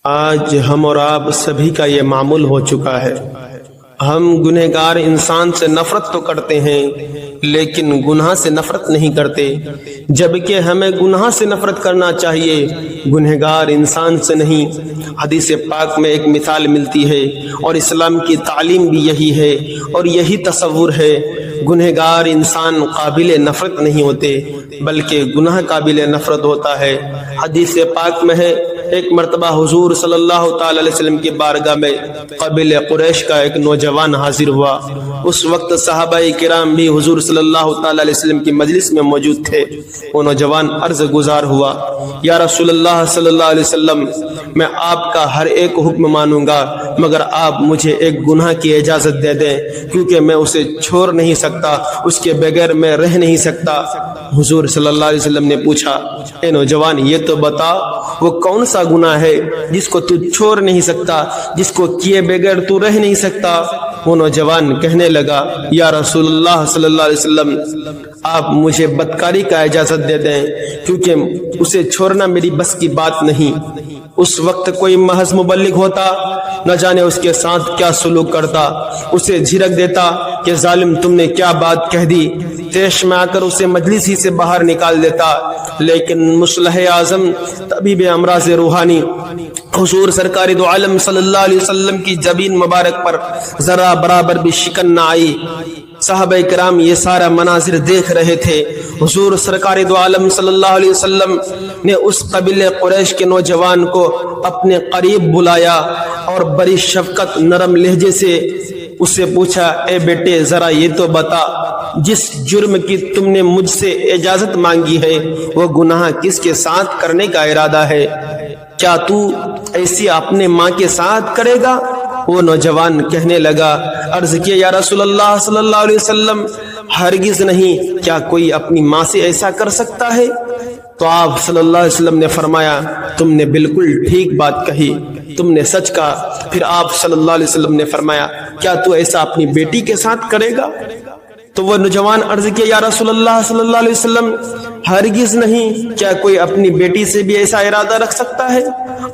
آج ہم اور آپ سبھی کا یہ معمول ہو چکا ہے۔ ہم گنہگار انسان سے نفرت تو کرتے ہیں لیکن گناہ سے نفرت نہیں کرتے، جبکہ ہمیں گناہ سے نفرت کرنا چاہیے، گنہگار انسان سے نہیں۔ حدیث پاک میں ایک مثال ملتی ہے اور اسلام کی تعلیم بھی یہی ہے اور یہی تصور ہے۔ گنہگار انسان قابل نفرت نہیں ہوتے بلکہ گناہ قابل نفرت ہوتا ہے۔ حدیث پاک میں ہے ایک مرتبہ حضور صلی اللہ تعالی علیہ وسلم کی بارگاہ میں قبیلہ قریش کا ایک نوجوان حاضر ہوا۔ اس وقت صحابہ کرام بھی حضور صلی اللہ تعالی علیہ وسلم کی مجلس میں موجود تھے۔ وہ نوجوان عرض گزار ہوا، یا رسول اللہ صلی اللہ علیہ وسلم، میں آپ کا ہر ایک حکم مانوں گا مگر آپ مجھے ایک گناہ کی اجازت دے دیں، کیونکہ میں اسے چھوڑ نہیں سکتا، اس کے بغیر میں رہ نہیں سکتا۔ حضور صلی اللہ علیہ وسلم نے پوچھا، اے نوجوان، یہ تو بتا وہ کون سا گناہ ہے جس کو تو چھوڑ نہیں سکتا، جس کو کیے بغیر تو رہ نہیں سکتا؟ وہ نوجوان کہنے لگا، یا رسول اللہ صلی اللہ علیہ وسلم، آپ مجھے بدکاری کا اجازت دے دیں، کیونکہ اسے چھوڑنا میری بس کی بات نہیں۔ اس وقت کوئی محض مبلغ ہوتا، نہ جانے اس کے ساتھ کیا سلوک کرتا، اسے جھڑک دیتا کہ ظالم تم نے کیا بات کہہ دی، تیش میں آ کر اسے مجلس ہی سے باہر نکال دیتا۔ لیکن مصلح اعظم طبیب امراض روحانی حضور سرکار دو عالم صلی اللہ علیہ وسلم کی جبین مبارک پر ذرا برابر بھی شکن نہ آئی۔ صحابہ کرام یہ سارا مناظر دیکھ رہے تھے۔ حضور سرکار دو عالم صلی اللہ علیہ وسلم نے اس قبیلہ قریش کے نوجوان کو اپنے قریب بلایا اور بڑی شفقت نرم لہجے سے اس سے پوچھا، اے بیٹے، ذرا یہ تو بتا، جس جرم کی تم نے مجھ سے اجازت مانگی ہے وہ گناہ کس کے ساتھ کرنے کا ارادہ ہے؟ کیا تو ایسی اپنے ماں کے ساتھ کرے گا؟ وہ نوجوان کہنے لگا، عرض کیا، یا رسول اللہ صلی اللہ علیہ وسلم، ہرگز نہیں، کیا کوئی اپنی ماں سے ایسا کر سکتا ہے؟ تو آپ صلی اللہ علیہ وسلم نے فرمایا، تم نے بالکل ٹھیک بات کہی، تم نے سچ کہا۔ پھر آپ صلی اللہ علیہ وسلم نے فرمایا، کیا تو ایسا اپنی بیٹی کے ساتھ کرے گا؟ تو وہ نوجوان عرض کیا، یا رسول اللہ صلی اللہ علیہ وسلم، ہرگز نہیں، کیا کوئی اپنی بیٹی سے بھی ایسا ارادہ رکھ سکتا ہے؟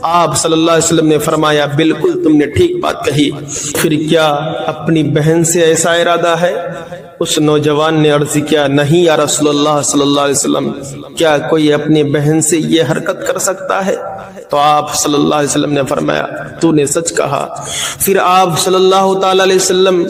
آپ صلی اللہ علیہ وسلم نے فرمایا، بالکل تم نے ٹھیک بات کہی۔ پھر کیا اپنی بہن سے ایسا ارادہ ہے؟ اس نوجوان نے عرض کیا، نہیں یا رسول اللہ صلی اللہ علیہ وسلم، کیا کوئی اپنی بہن سے یہ حرکت کر سکتا ہے؟ تو آپ صلی اللہ علیہ وسلم نے فرمایا، تو نے سچ کہا۔ پھر آپ صلی اللہ تعالی علیہ وسلم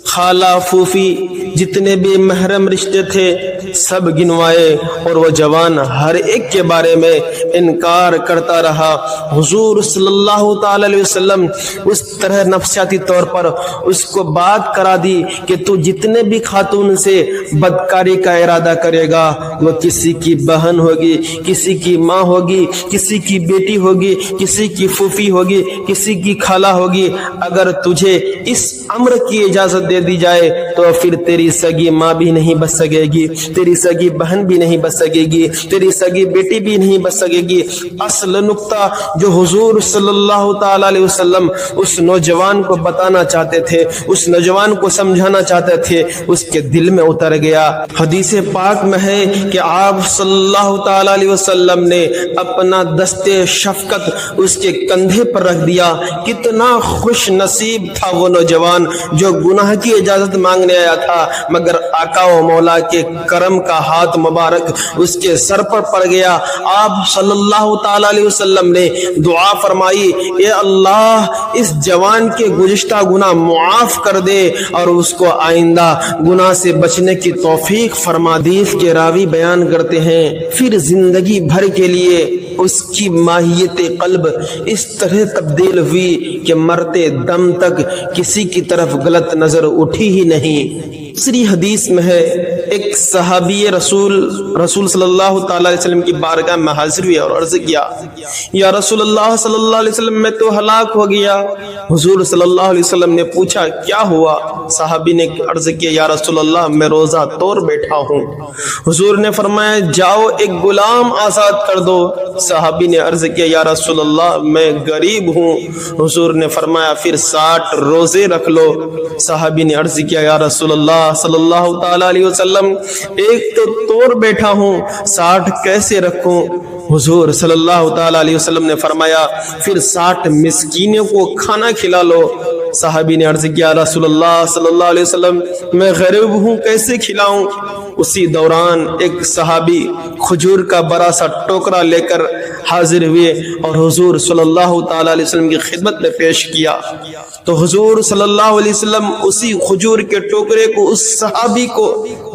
خالہ، پھوپھی، جتنے بھی محرم رشتے تھے سب گنوائے اور وہ جوان ہر ایک کے بارے میں انکار کرتا رہا۔ حضور صلی اللہ تعالی علیہ وسلم اس طرح نفسیاتی طور پر اس کو بات کرا دی کہ تو جتنے بھی خاتون سے بدکاری کا ارادہ کرے گا، وہ کسی کی بہن ہوگی، کسی کی ماں ہوگی، کسی کی بیٹی ہوگی، کسی کی پھوپھی ہوگی، کسی کی خالہ ہوگی، اگر تجھے اس امر کی اجازت دے دی جائے تو پھر تیری سگی ماں بھی نہیں بچ سکے گی، تیری سگی بہن بھی نہیں بچ سکے گی، تیری سگی بیٹی بھی نہیں بچ سکے گی۔ اصل نقطہ جو حضور صلی اللہ تعالی علیہ وسلم اس نوجوان کو بتانا چاہتے تھے، اس نوجوان کو سمجھانا چاہتے تھے، اس کے دل میں اتر گیا۔ حدیث پاک میں ہے کہ آپ صلی اللہ تعالی علیہ وسلم نے اپنا دستے شفقت اس کے کندھے پر رکھ دیا۔ کتنا خوش نصیب تھا وہ نوجوان جو گناہ کی اجازت مانگنے آیا تھا، مگر آقا و مولا کے کرم کا ہاتھ مبارک اس کے سر پر پڑ گیا۔ آپ صلی اللہ تعالی علیہ وسلم نے دعا فرمائی، اے اللہ اس جوان کے گزشتہ گناہ معاف کر دے اور اس کو آئندہ گناہ سے بچنے کی توفیق فرما۔ حدیث کے راوی بیان کرتے ہیں، پھر زندگی بھر کے لیے اس کی ماہیت قلب اس طرح تبدیل ہوئی کہ مرتے دم تک کسی کی طرف غلط نظر اٹھی ہی نہیں۔ دوسری حدیث میں ہے، ایک صحابی رسول صلی اللہ تعالی علیہ وسلم کی بارگاہ میں حاضر ہوئے اور عرض کیا، یا رسول اللہ صلی اللہ علیہ وسلم، میں تو ہلاک ہو گیا۔ حضور صلی اللہ علیہ وسلم نے پوچھا، کیا ہوا؟ صحابی نے عرض کیا، یا رسول اللہ، میں روزہ توڑ بیٹھا ہوں۔ حضور نے فرمایا، جاؤ ایک غلام آزاد کر دو۔ صحابی نے عرض کیا، یا رسول اللہ، میں غریب ہوں۔ حضور نے فرمایا، پھر 60 روزے رکھ لو۔ صحابی نے عرض کیا، یا رسول اللہ، صلی اللہ تعالی علیہ وسلم ایک تو توڑ بیٹھا ہوں 60 کیسے رکھوں؟ حضور صلی اللہ تعالی علیہ وسلم نے فرمایا پھر 60 مسکینوں کو کھانا کھلا لو۔ صحابی نے عرض کیا رسول اللہ صلی اللہ علیہ وسلم میں غریب ہوں کیسے کھلاؤں؟ اسی دوران ایک صحابی کھجور کا بڑا سا ٹوکرا لے کر حاضر ہوئے اور حضور صلی اللہ تعالی علیہ وسلم کی خدمت میں پیش کیا تو حضور صلی اللہ علیہ وسلم اسی کھجور کے ٹوکرے کو اس صحابی کو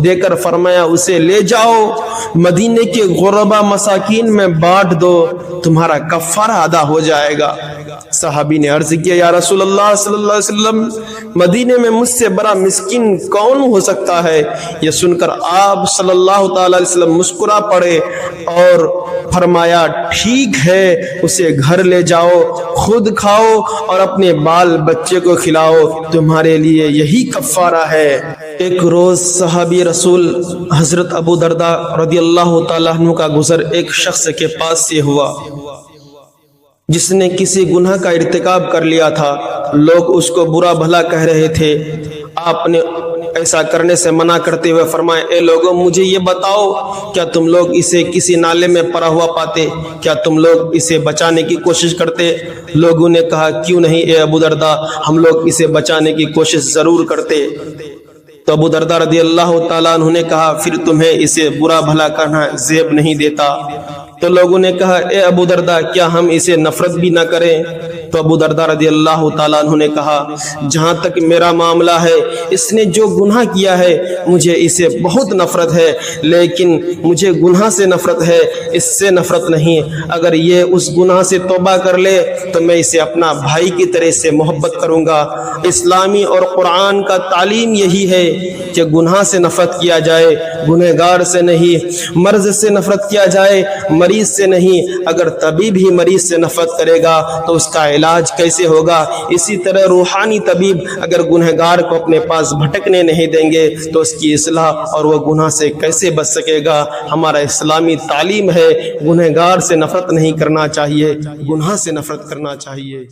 دے کر فرمایا اسے لے جاؤ مدینے کے غربا مساکین میں بانٹ دو، تمہارا کفارہ ادا ہو جائے گا۔ صحابی نے عرض کیا یا رسول اللہ صلی اللہ علیہ وسلم مدینے میں مجھ سے بڑا مسکین کون ہو سکتا ہے؟ یہ سن کر آپ صلی اللہ تعالی علیہ وسلم مسکرا پڑے اور فرمایا ٹھیک ہے اسے گھر لے جاؤ، خود کھاؤ اور اپنے بال بچے کو کھلاؤ، تمہارے لیے یہی کفارہ ہے۔ ایک روز صحابی رسول حضرت ابو درداء رضی اللہ تعالیٰ عنہ کا گزر ایک شخص کے پاس سے ہوا جس نے کسی گناہ کا ارتکاب کر لیا تھا، لوگ اس کو برا بھلا کہہ رہے تھے۔ آپ نے ایسا کرنے سے منع کرتے ہوئے فرمایا اے لوگوں مجھے یہ بتاؤ کیا تم لوگ اسے کسی نالے میں پڑا ہوا پاتے؟ کیا تم لوگ اسے بچانے کی کوشش کرتے؟ لوگوں نے کہا کیوں نہیں اے ابو درداء، ہم لوگ اسے بچانے کی کوشش ضرور کرتے۔ تو ابو درداء رضی اللہ تعالیٰ عنہ نے کہا پھر تمہیں اسے برا بھلا کہنا زیب نہیں دیتا؟ تو لوگوں نے کہا اے ابو درداء کیا ہم اسے نفرت بھی نہ کریں؟ تو ابو درداء رضی اللہ تعالیٰ عنہ نے کہا جہاں تک میرا معاملہ ہے اس نے جو گناہ کیا ہے مجھے اسے بہت نفرت ہے، لیکن مجھے گناہ سے نفرت ہے، اس سے نفرت نہیں۔ اگر یہ اس گناہ سے توبہ کر لے تو میں اسے اپنا بھائی کی طرح سے محبت کروں گا۔ اسلامی اور قرآن کا تعلیم یہی ہے کہ گناہ سے نفرت کیا جائے، گنہگار سے نہیں، مرض سے نفرت کیا جائے، مریض سے نہیں۔ اگر طبیب ہی مریض سے نفرت کرے گا تو اس کا علاج کیسے ہوگا؟ اسی طرح روحانی طبیب اگر گنہگار کو اپنے پاس بھٹکنے نہیں دیں گے تو اس کی اصلاح اور وہ گناہ سے کیسے بچ سکے گا؟ ہمارا اسلامی تعلیم ہے گنہگار سے نفرت نہیں کرنا چاہیے، گناہ سے نفرت کرنا چاہیے۔